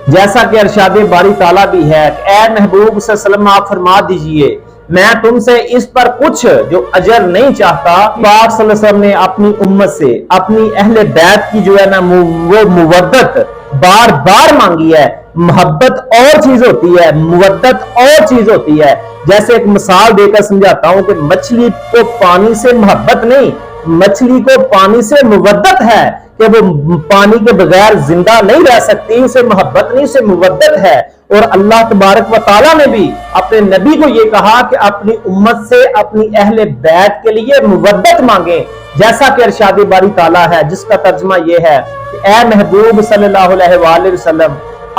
جیسا کہ ارشاد باری تعالیٰ بھی ہے کہ اے محبوب صلی اللہ علیہ وسلم آپ فرما دیجئے میں تم سے اس پر کچھ جو اجر نہیں چاہتا۔ پاک صلی اللہ علیہ وسلم نے اپنی امت سے اپنی اہل بیت کی جو ہے نا وہ مودت بار بار مانگی ہے۔ محبت اور چیز ہوتی ہے، مودت اور چیز ہوتی ہے۔ جیسے ایک مثال دے کر سمجھاتا ہوں کہ مچھلی کو پانی سے محبت نہیں، مچھلی کو پانی سے مودت ہے کہ وہ پانی کے بغیر زندہ نہیں رہ سکتی، اسے محبت نہیں، اسے مودت ہے۔ اور اللہ تبارک و تعالیٰ نے بھی اپنے نبی کو یہ کہا کہ اپنی امت سے اپنی اہل بیت کے لیے مودت مانگیں، جیسا کہ ارشاد باری تعالیٰ ہے جس کا ترجمہ یہ ہے کہ اے محبوب صلی اللہ علیہ وآلہ وسلم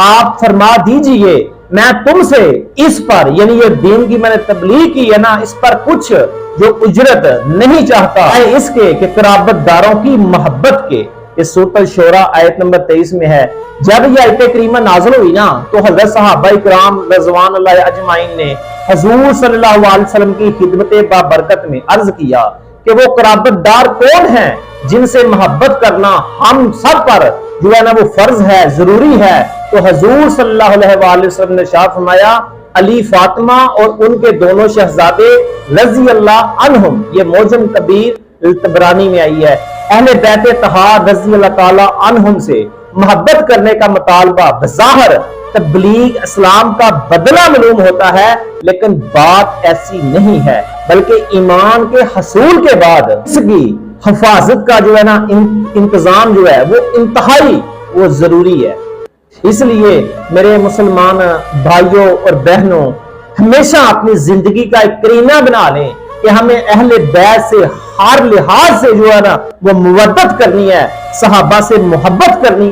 آپ فرما دیجئے میں تم سے اس پر، یعنی یہ دین کی میں نے تبلیغ کی ہے نا، اس پر کچھ جو اجرت نہیں چاہتا ہے اس کے کہ قرابت داروں کی محبت کے۔ اس سورۃ الشورى آیت نمبر 23 میں ہے۔ جب یہ آیت کریمہ نازل ہوئی نا تو حضرت صحابہ کرام رضوان اللہ اجمعین نے حضور صلی اللہ علیہ وسلم کی خدمت بابرکت میں عرض کیا کہ وہ قرابت دار کون ہیں جن سے محبت کرنا ہم سب پر جو ہے نا وہ فرض ہے، ضروری ہے۔ تو حضور صلی اللہ علیہ وآلہ وسلم نے ارشاد فرمایا علی فاطمہ اور ان کے دونوں شہزادے رضی اللہ عنہم، یہ معجم کبیر الطبرانی میں آئی ہے۔ اہل بیت طہار رضی اللہ تعالی عنہم سے محبت کرنے کا مطالبہ بظاہر تبلیغ اسلام کا بدلہ معلوم ہوتا ہے، لیکن بات ایسی نہیں ہے، بلکہ ایمان کے حصول کے بعد اس کی حفاظت کا جو ہے نا انتظام جو ہے وہ انتہائی وہ ضروری ہے۔ اس لیے میرے مسلمان بھائیوں اور بہنوں ہمیشہ اپنی زندگی کا ایک کرینہ بنا لیں کہ ہمیں اہل بیت سے ہر لحاظ سے جو ہے نا وہ مودت کرنی ہے، صحابہ سے محبت کرنی